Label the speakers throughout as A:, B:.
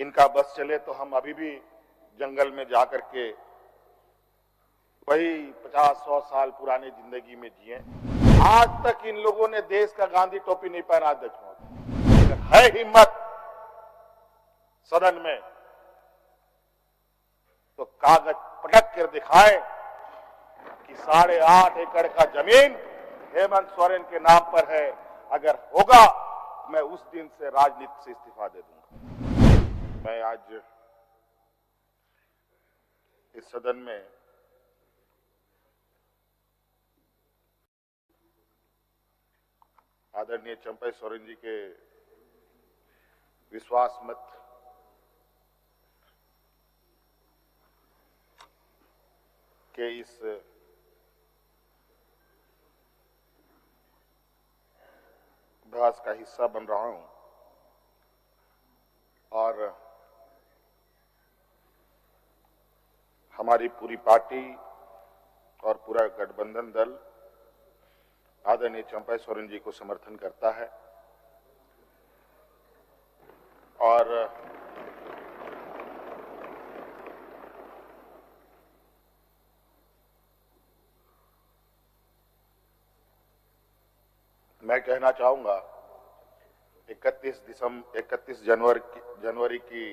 A: इनका बस चले तो हम अभी भी जंगल में जाकर के वही 50-100 साल पुरानी जिंदगी में जिए। आज तक इन लोगों ने देश का गांधी टोपी नहीं पहना। अध्यक्ष महोदय, अगर है हिम्मत सदन में तो कागज पटक कर दिखाए कि 8.5 एकड़ का जमीन हेमंत सोरेन के नाम पर है। अगर होगा मैं उस दिन से राजनीति से इस्तीफा दे दूंगा। मैं आज इस सदन में आदरणीय चंपई सोरेन जी के विश्वास मत के इस बहस का हिस्सा बन रहा हूं और हमारी पूरी पार्टी और पूरा गठबंधन दल आदरणीय चंपई सोरेन जी को समर्थन करता है। और मैं कहना चाहूंगा 31 जनवरी की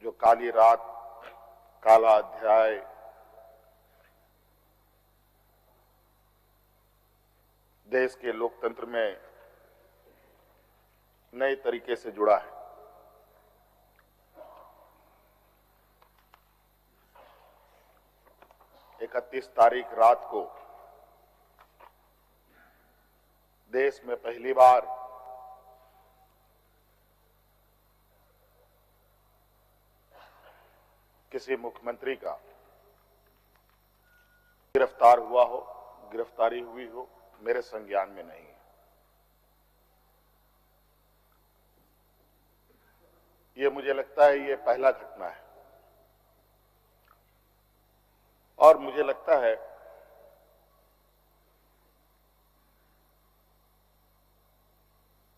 A: जो काली रात, काला अध्याय देश के लोकतंत्र में नए तरीके से जुड़ा है। इकतीस तारीख रात को देश में पहली बार किसी मुख्यमंत्री का गिरफ्तारी हुई हो, मेरे संज्ञान में नहीं है। ये मुझे लगता है ये पहला घटना है और मुझे लगता है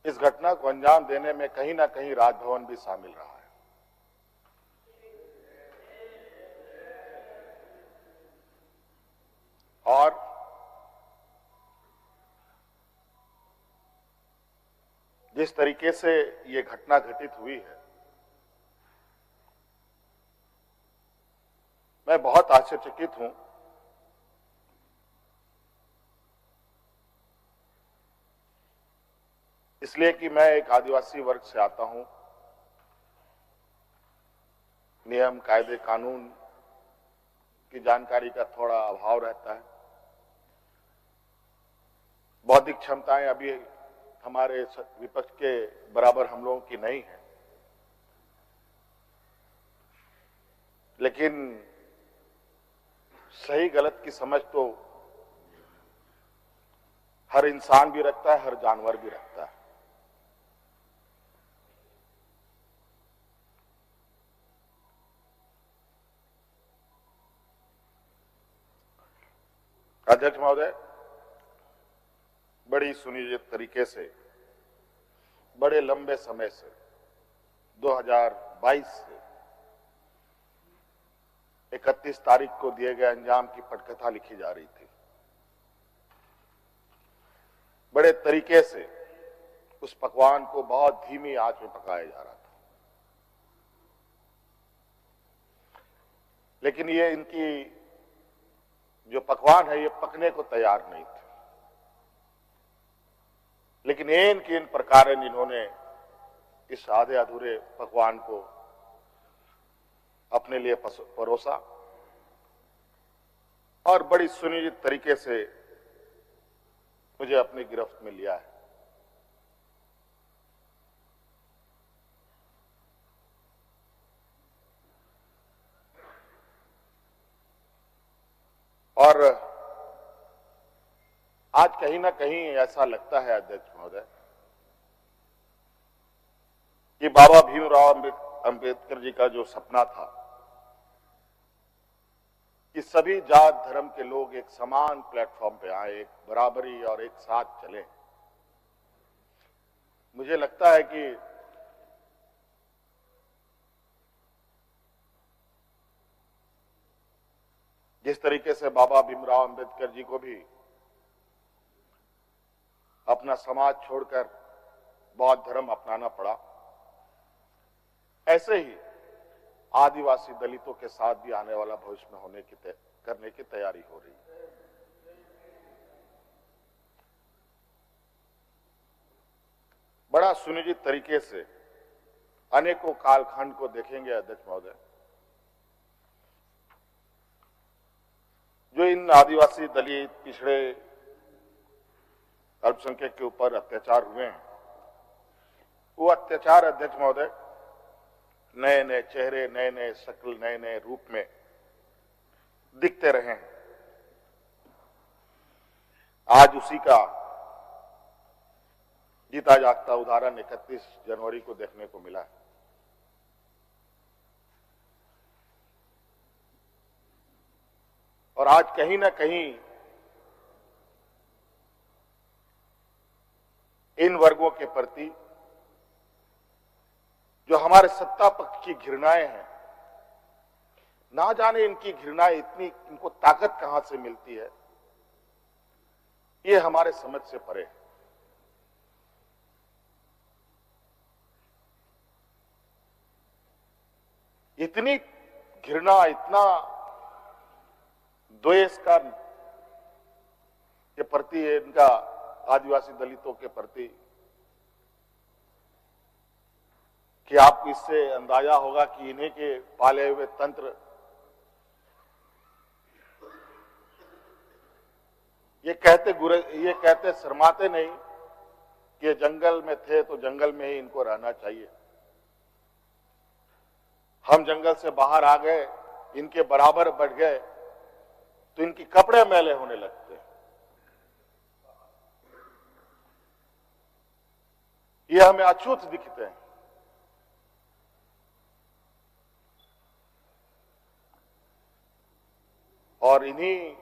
A: इस घटना को अंजाम देने में कहीं ना कहीं राजभवन भी शामिल रहा है। और जिस तरीके से ये घटना घटित हुई है, मैं बहुत आश्चर्यचकित हूं। इसलिए कि मैं एक आदिवासी वर्ग से आता हूं। नियम, कायदे, कानून की जानकारी का थोड़ा अभाव रहता है। बौद्धिक क्षमताएं अभी हमारे विपक्ष के बराबर हम लोगों की नहीं है, लेकिन सही गलत की समझ तो हर इंसान भी रखता है, हर जानवर भी रखता है। अध्यक्ष महोदय, बड़ी सुनियोजित तरीके से, बड़े लंबे समय से 2022 से 31 तारीख को दिए गए अंजाम की पटकथा लिखी जा रही थी। बड़े तरीके से उस पकवान को बहुत धीमी आंच में पकाया जा रहा था, लेकिन ये इनकी जो पकवान है ये पकने को तैयार नहीं थे। लेकिन इन प्रकार इन्होंने इस आधे अधूरे पकवान को अपने लिए परोसा और बड़ी सुनियोजित तरीके से मुझे अपनी गिरफ्त में लिया है। और आज कहीं ना कहीं ऐसा लगता है अध्यक्ष महोदय कि बाबा भीमराव अंबेडकर जी का जो सपना था कि सभी जात धर्म के लोग एक समान प्लेटफॉर्म पे आए, एक बराबरी और एक साथ चले, मुझे लगता है कि जिस तरीके से बाबा भीमराव अंबेडकर जी को भी अपना समाज छोड़कर बौद्ध धर्म अपनाना पड़ा, ऐसे ही आदिवासी दलितों के साथ भी आने वाला भविष्य में करने की तैयारी हो रही है। बड़ा सुनिश्चित तरीके से अनेकों कालखंड को देखेंगे अध्यक्ष महोदय, जो इन आदिवासी दलित पिछड़े अल्पसंख्यक के ऊपर अत्याचार हुए हैं, वो अत्याचार अध्यक्ष महोदय नए नए चेहरे, नए नए शक्ल, नए नए रूप में दिखते रहे हैं। आज उसी का जीता जागता उदाहरण 31 जनवरी को देखने को मिला है। और आज कहीं ना कहीं इन वर्गों के प्रति जो हमारे सत्ता पक्ष की घृणाएं हैं, ना जाने इनकी घृणाएं इनको ताकत कहां से मिलती है, ये हमारे समझ से परे है। इतनी घृणा, इतना द्वेष के प्रति इनका आदिवासी दलितों के प्रति कि आपको इससे अंदाजा होगा कि इन्हीं के पाले हुए तंत्र ये कहते शर्माते नहीं कि जंगल में थे तो जंगल में ही इनको रहना चाहिए। हम जंगल से बाहर आ गए, इनके बराबर बढ़ गए तो इनके कपड़े मैले होने लगते हैं। ये हमें अछूत दिखते हैं। और इन्हीं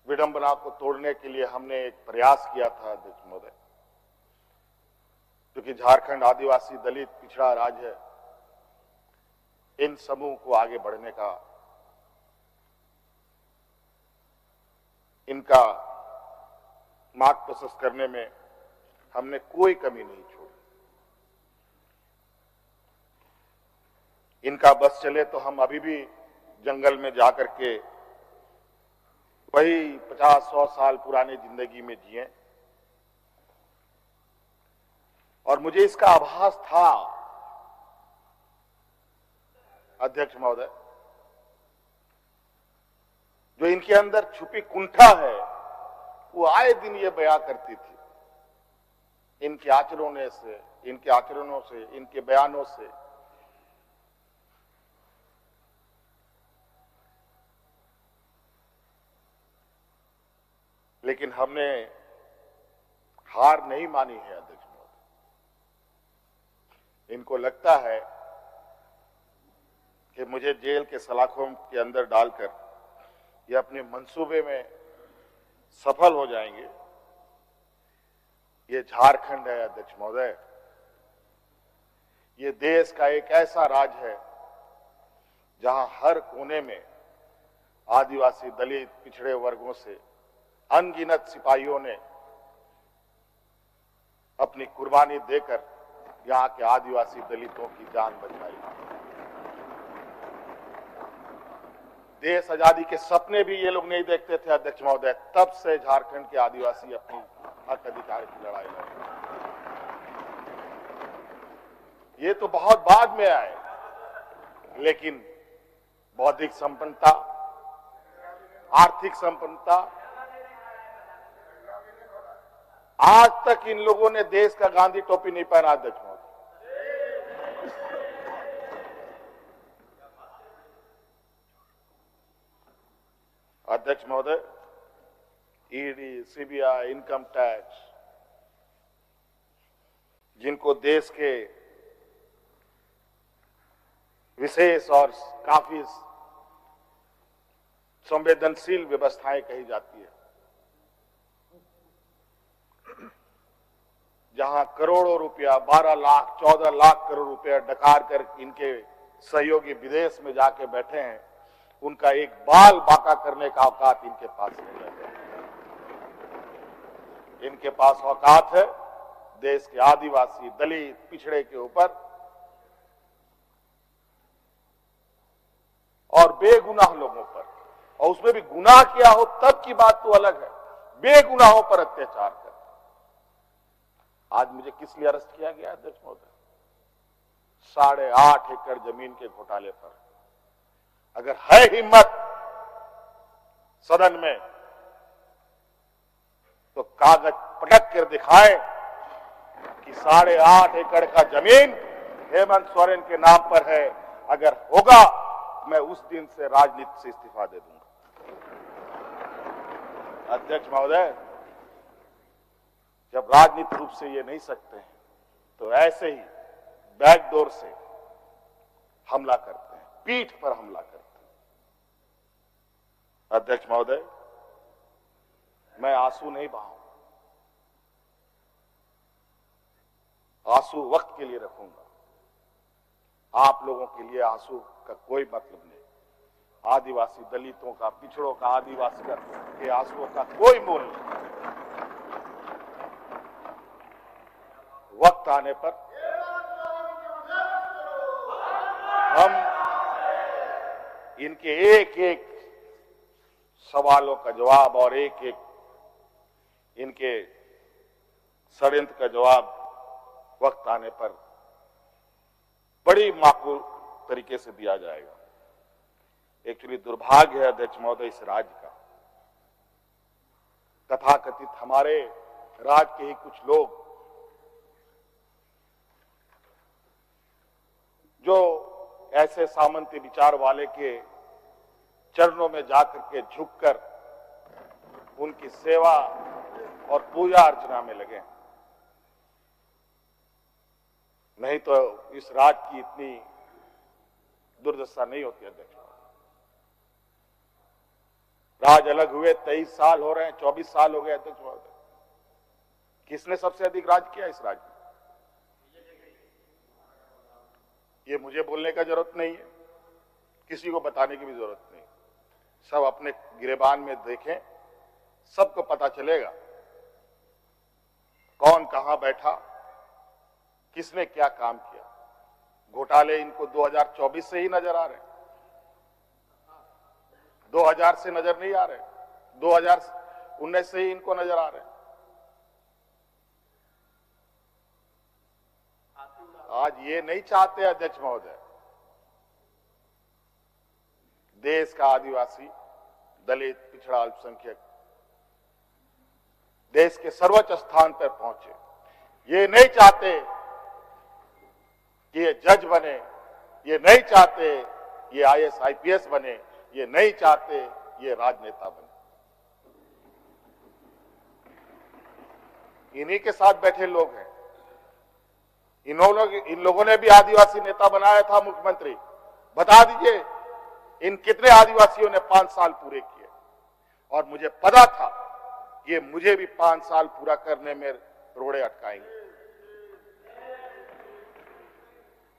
A: विडंबना को तोड़ने के लिए हमने एक प्रयास किया था अध्यक्ष महोदय, क्योंकि झारखंड आदिवासी दलित पिछड़ा राज्य है, इन समूह को आगे बढ़ने का, इनका मार्ग प्रशस्त करने में हमने कोई कमी नहीं छोड़ी। इनका बस चले तो हम अभी भी जंगल में जाकर के वही 50-100 साल पुरानी जिंदगी में जिए। और मुझे इसका आभास था अध्यक्ष महोदय, जो इनके अंदर छुपी कुंठा है वो आए दिन ये बयां करती थी। इनके आचरणों से, इनके बयानों से। लेकिन हमने हार नहीं मानी है अध्यक्ष महोदय। इनको लगता है कि मुझे जेल के सलाखों के अंदर डालकर ये अपने मंसूबे में सफल हो जाएंगे। ये झारखंड है अध्यक्ष महोदय, ये देश का एक ऐसा राज्य है जहां हर कोने में आदिवासी दलित पिछड़े वर्गों से अनगिनत सिपाहियों ने अपनी कुर्बानी देकर यहां के आदिवासी दलितों की जान बचाई। देश आजादी के सपने भी ये लोग नहीं देखते थे अध्यक्ष महोदय, तब से झारखंड के आदिवासी अपनी हक अधिकार की लड़ाई लड़े। ये तो बहुत बाद में आए, लेकिन बौद्धिक संपन्नता, आर्थिक संपन्नता, आज तक इन लोगों ने देश का गांधी टोपी नहीं पहना अध्यक्ष महोदय। अध्यक्ष महोदय, ईडी, सीबीआई, इनकम टैक्स, जिनको देश के विशेष और काफी संवेदनशील व्यवस्थाएं कही जाती है, जहां करोड़ों रुपया 12 लाख 14 लाख करोड़ रुपया डकार कर इनके सहयोगी विदेश में जाके बैठे हैं, उनका एक बाल बाका करने का औकात इनके पास नहीं है। इनके पास औकात है देश के आदिवासी, दलित, पिछड़े के ऊपर और बेगुनाह लोगों पर, और उसमें भी गुनाह किया हो तब की बात तो अलग है, बेगुनाहों पर अत्याचार कर। आज मुझे किस लिए अरेस्ट किया गया अध्यक्ष महोदय? 8.5 एकड़ जमीन के घोटाले पर। अगर है हिम्मत सदन में तो कागज पटक कर दिखाएं कि 8.5 एकड़ का जमीन हेमंत सोरेन के नाम पर है। अगर होगा मैं उस दिन से राजनीति से इस्तीफा दे दूंगा। अध्यक्ष महोदय, जब राजनीतिक रूप से ये नहीं सकते हैं तो ऐसे ही बैकडोर से हमला करते हैं, पीठ पर हमला करते हैं। अध्यक्ष महोदय, मैं आंसू नहीं बहाऊं, आंसू वक्त के लिए रखूंगा। आप लोगों के लिए आंसू का कोई मतलब नहीं। आदिवासी दलितों का, पिछड़ों का, आदिवासी के आंसुओं का कोई मोल नहीं। वक्त आने पर हम इनके एक एक सवालों का जवाब और एक एक इनके षड्यंत्र का जवाब वक्त आने पर बड़ी माकूल तरीके से दिया जाएगा। एक्चुअली दुर्भाग्य है अध्यक्ष महोदय इस राज्य का, तथाकथित हमारे राज्य के ही कुछ लोग जो ऐसे सामंती विचार वाले के चरणों में जाकर के झुककर उनकी सेवा और पूजा अर्चना में लगे। नहीं तो इस राज्य की इतनी दुर्दशा नहीं होती अध्यक्ष। राज अलग हुए 23 साल हो रहे हैं, 24 साल हो गए अध्यक्ष महोदय। किसने सबसे अधिक राज किया इस राज्य में? ये मुझे बोलने का जरूरत नहीं है, किसी को बताने की भी जरूरत नहीं। सब अपने गिरेबान में देखें, सबको पता चलेगा कौन कहां बैठा, किसने क्या काम किया। घोटाले इनको 2024 से ही नजर आ रहे हैं, 2000 से नजर नहीं आ रहे, 2019 से ही इनको नजर आ रहे हैं। आज ये नहीं चाहते अध्यक्ष महोदय, देश का आदिवासी, दलित, पिछड़ा, अल्पसंख्यक देश के सर्वोच्च स्थान पर पहुंचे। ये नहीं चाहते कि ये जज बने, ये नहीं चाहते ये IAS IPS बने, ये नहीं चाहते ये राजनेता बने। इन्हीं के साथ बैठे लोग हैं। इन लोगों ने भी आदिवासी नेता बनाया था मुख्यमंत्री। बता दीजिए इन कितने आदिवासियों ने 5 साल पूरे किए। और मुझे पता था ये मुझे भी 5 साल पूरा करने में रोड़े अटकाएंगे,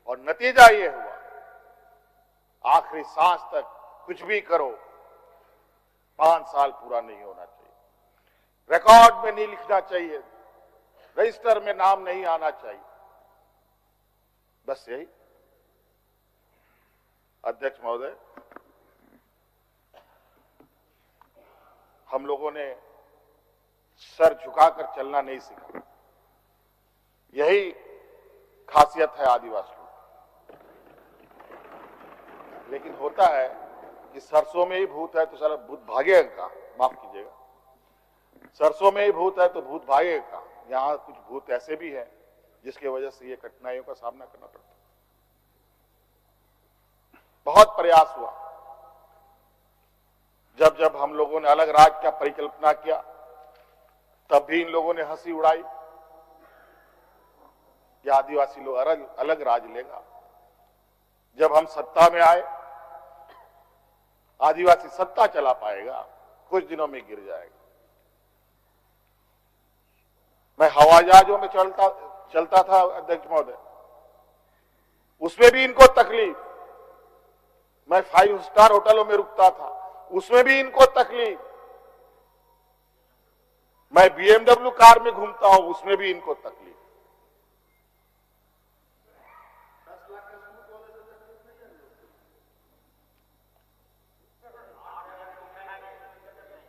A: और नतीजा ये हुआ आखिरी सांस तक कुछ भी करो 5 साल पूरा नहीं होना चाहिए, रिकॉर्ड में नहीं लिखना चाहिए, रजिस्टर में नाम नहीं आना चाहिए। बस यही। अध्यक्ष महोदय, हम लोगों ने सर झुकाकर चलना नहीं सीखा। यही खासियत है आदिवासियों। लेकिन होता है कि सरसों में ही भूत है तो सारा भूत भागेगा का, माफ कीजिएगा, सरसों में ही भूत है तो भूत भागेगा का। यहां कुछ भूत ऐसे भी हैं जिसकी वजह से ये कठिनाइयों का सामना करना पड़ता है। बहुत प्रयास हुआ, जब जब हम लोगों ने अलग राज्य का परिकल्पना किया तब भी इन लोगों ने हंसी उड़ाई कि आदिवासी लोग अलग राज्य लेगा। जब हम सत्ता में आए, आदिवासी सत्ता चला पाएगा, कुछ दिनों में गिर जाएगा। मैं हवाई जहाजों में चलता था अध्यक्ष महोदय, उसमें भी इनको तकलीफ। मैं 5 स्टार होटलों में रुकता था, उसमें भी इनको तकलीफ। मैं BMW कार में घूमता हूं, उसमें भी इनको तकलीफ।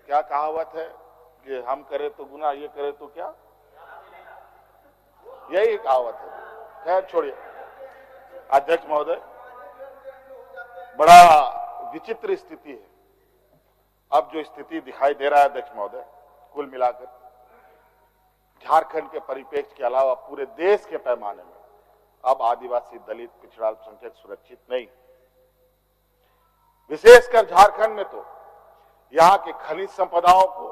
A: क्या कहावत है कि हम करें तो गुनाह, ये करें तो क्या, यही कहावत है। खैर छोड़िए अध्यक्ष महोदय, बड़ा विचित्र स्थिति है। अब जो स्थिति दिखाई दे रहा है अध्यक्ष महोदय, कुल मिलाकर झारखंड के परिप्रेक्ष्य के अलावा पूरे देश के पैमाने में अब आदिवासी, दलित, पिछड़ा अल्पसंख्यक सुरक्षित नहीं। विशेषकर झारखंड में तो यहां के खनिज संपदाओं को,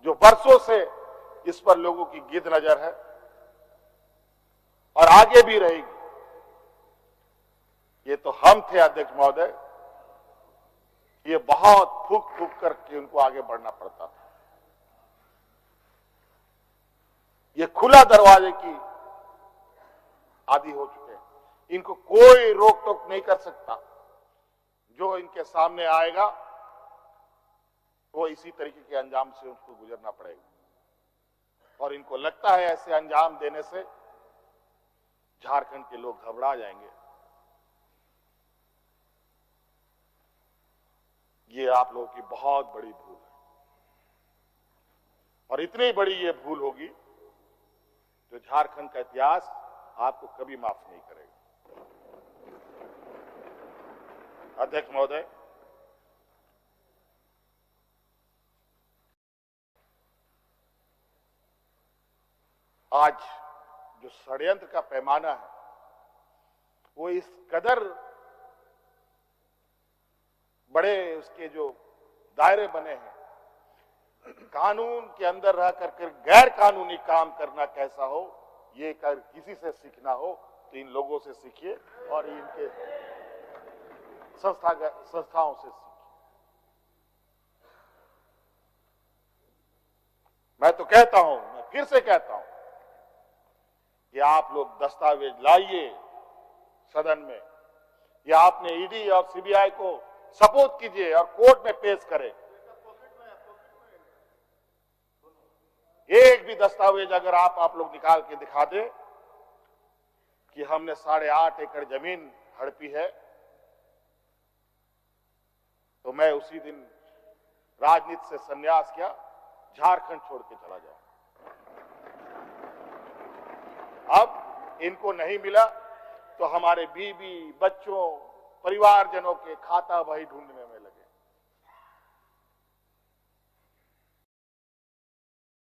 A: जो वर्षों से इस पर लोगों की गिद्ध नजर है और आगे भी रहेगी। ये तो हम थे अध्यक्ष महोदय, ये बहुत फूक फूक करके उनको आगे बढ़ना पड़ता था। ये खुला दरवाजे की आदी हो चुके हैं, इनको कोई रोक टोक नहीं कर सकता। जो इनके सामने आएगा वो इसी तरीके के अंजाम से उसको गुजरना पड़ेगा। और इनको लगता है ऐसे अंजाम देने से झारखंड के लोग घबरा जाएंगे। ये आप लोगों की बहुत बड़ी भूल है, और इतनी बड़ी ये भूल होगी जो झारखंड का इतिहास आपको कभी माफ नहीं करेगा। अध्यक्ष महोदय, आज जो षड्यंत्र का पैमाना है वो इस कदर बड़े उसके जो दायरे बने हैं, कानून के अंदर रह करके गैर कानूनी काम करना कैसा हो, ये कर किसी से सीखना हो तो इन लोगों से सीखिए और इनके संस्थाओं से सीखिए। मैं तो कहता हूं, मैं फिर से कहता हूं कि आप लोग दस्तावेज लाइए सदन में, या आपने ईडी और सीबीआई को सपोर्ट कीजिए और कोर्ट में पेश करें। एक भी दस्तावेज अगर आप लोग निकाल के दिखा दें कि हमने 8.5 एकड़ जमीन हड़पी है, तो मैं उसी दिन राजनीति से संन्यास किया, झारखंड छोड़ के चला जाऊं। अब इनको नहीं मिला तो हमारे बीवी, बच्चों, परिवारजनों के खाता बही ढूंढने में लगे।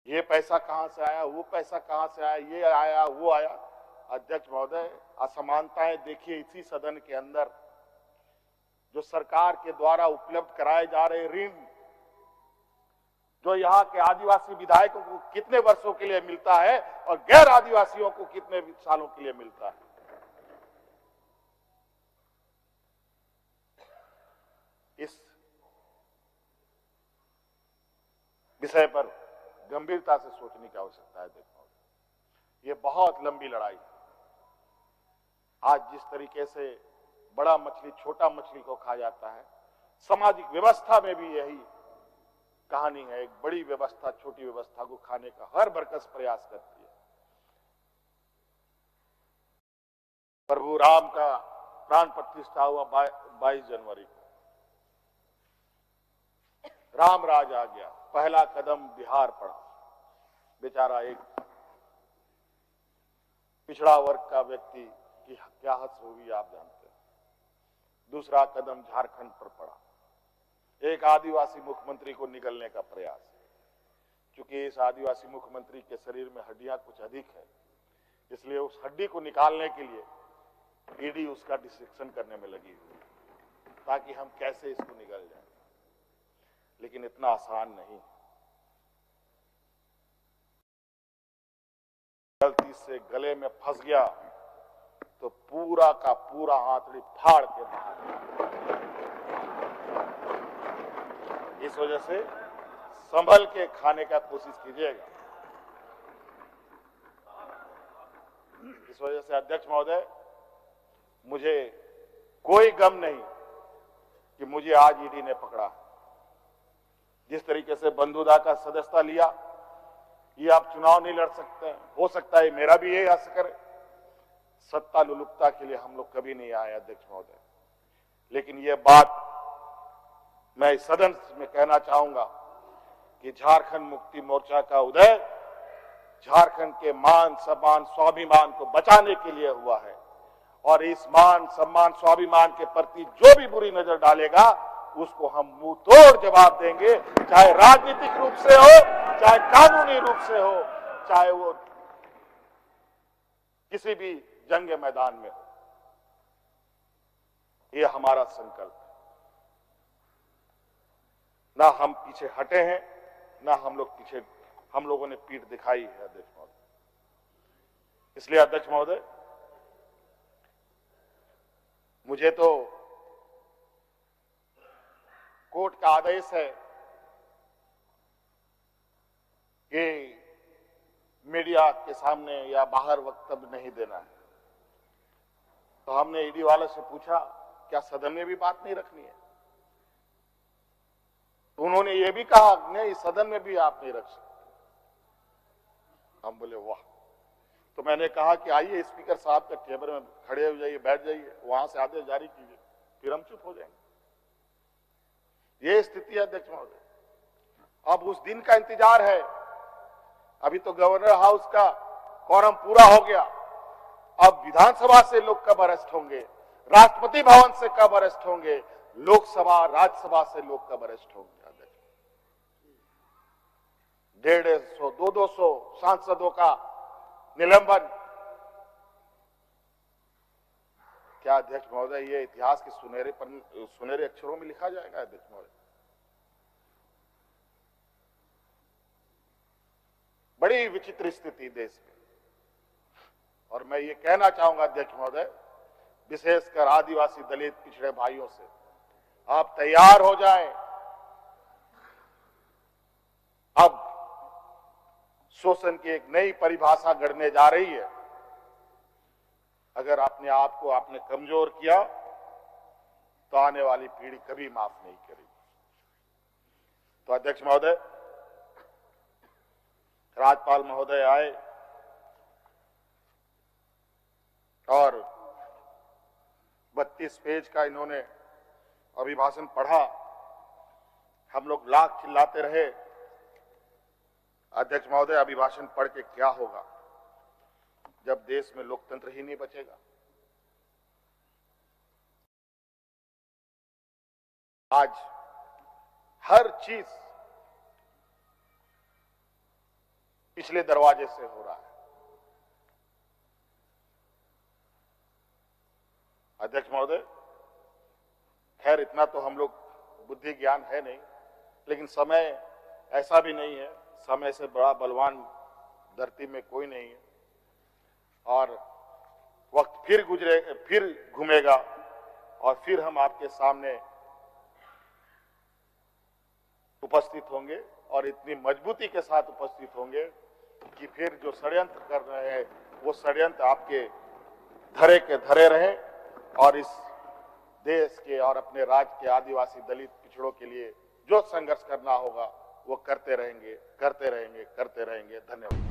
A: ये पैसा कहां से आया, वो पैसा कहां से आया, ये आया, वो आया। अध्यक्ष महोदय, असमानताएं देखिए इसी सदन के अंदर। जो सरकार के द्वारा उपलब्ध कराए जा रहे ऋण, जो यहाँ के आदिवासी विधायकों को कितने वर्षों के लिए मिलता है और गैर आदिवासियों को कितने सालों के लिए मिलता है। इस विषय पर गंभीरता से सोचने की आवश्यकता है। देखो, ये बहुत लंबी लड़ाई है। आज जिस तरीके से बड़ा मछली छोटा मछली को खा जाता है, सामाजिक व्यवस्था में भी यही कहानी है। एक बड़ी व्यवस्था छोटी व्यवस्था को खाने का हर बरकस प्रयास करती है। प्रभु राम का प्राण प्रतिष्ठा हुआ 22 जनवरी को। राम राज आ गया, पहला कदम बिहार पड़ा। बेचारा एक पिछड़ा वर्ग का व्यक्ति की क्या हद होगी आप जानते हैं। दूसरा कदम झारखंड पर पड़ा, एक आदिवासी मुख्यमंत्री को निगलने का प्रयास। क्योंकि इस आदिवासी मुख्यमंत्री के शरीर में हड्डियां कुछ अधिक है, इसलिए उस हड्डी को निकालने के लिए ईडी उसका डिसेक्शन करने में लगी हुई, ताकि हम कैसे इसको निगल जाए। लेकिन इतना आसान नहीं। गलती से गले में फंस गया तो पूरा का पूरा आंतड़ी फाड़ के बाहर। इस वजह से संभल के खाने का कोशिश कीजिएगा। इस वजह से अध्यक्ष महोदय, मुझे कोई गम नहीं कि मुझे आज ईडी ने पकड़ा। जिस तरीके से बंधुदा का सदस्यता लिया, ये आप चुनाव नहीं लड़ सकते हैं। हो सकता है मेरा भी यही हक करे। सत्ता लुलुपता के लिए हम लोग कभी नहीं आए अध्यक्ष महोदय, लेकिन ये बात मैं इस सदन में कहना चाहूंगा कि झारखंड मुक्ति मोर्चा का उदय झारखंड के मान सम्मान स्वाभिमान को बचाने के लिए हुआ है, और इस मान सम्मान स्वाभिमान के प्रति जो भी बुरी नजर डालेगा उसको हम मुंह तोड़ जवाब देंगे, चाहे राजनीतिक रूप से हो, चाहे कानूनी रूप से हो, चाहे वो किसी भी जंग मैदान में हो। ये हमारा संकल्प है। ना हम पीछे हटे हैं, ना हम लोगों ने पीठ दिखाई है अध्यक्ष महोदय। इसलिए अध्यक्ष महोदय, मुझे तो कोर्ट का आदेश है कि मीडिया के सामने या बाहर वक्तव्य नहीं देना है। तो हमने ईडी वाले से पूछा, क्या सदन में भी बात नहीं रखनी है? तो उन्होंने ये भी कहा, नहीं सदन में भी आप नहीं रख सकते। हम बोले वाह। तो मैंने कहा कि आइए स्पीकर साहब के टेबल में खड़े हो जाइए, बैठ जाइए, वहां से आदेश जारी कीजिए, फिर हम चुप हो जाएंगे। ये स्थिति है अध्यक्ष महोदय। अब उस दिन का इंतजार है। अभी तो गवर्नर हाउस का quorum पूरा हो गया। अब विधानसभा से लोग कब अरेस्ट होंगे, राष्ट्रपति भवन से कब अरेस्ट होंगे, लोकसभा राज्यसभा से लोग कब अरेस्ट होंगे? 150, 200 सांसदों का निलंबन। क्या अध्यक्ष महोदय ये इतिहास के सुनहरे अक्षरों में लिखा जाएगा अध्यक्ष महोदय? बड़ी विचित्र स्थिति देश में। और मैं ये कहना चाहूंगा अध्यक्ष महोदय, विशेषकर आदिवासी दलित पिछड़े भाइयों से, आप तैयार हो जाएं। अब शोषण की एक नई परिभाषा गढ़ने जा रही है। अगर अपने आप को आपने कमजोर किया तो आने वाली पीढ़ी कभी माफ नहीं करेगी। तो अध्यक्ष महोदय, राज्यपाल महोदय आए और 32 पेज का इन्होंने अभिभाषण पढ़ा। हम लोग लाख चिल्लाते रहे। अध्यक्ष महोदय, अभिभाषण पढ़ के क्या होगा जब देश में लोकतंत्र ही नहीं बचेगा? आज हर चीज पिछले दरवाजे से हो रहा है। अध्यक्ष महोदय, खैर इतना तो हम लोग बुद्धि ज्ञान है नहीं, लेकिन समय ऐसा भी नहीं है, समय से बड़ा बलवान धरती में कोई नहीं है। और वक्त फिर घूमेगा और फिर हम आपके सामने उपस्थित होंगे, और इतनी मजबूती के साथ उपस्थित होंगे कि फिर जो षड्यंत्र कर रहे हैं वो षड्यंत्र आपके धरे के धरे रहे, और इस देश के और अपने राज्य के आदिवासी दलित पिछड़ों के लिए जो संघर्ष करना होगा वो करते रहेंगे। धन्यवाद।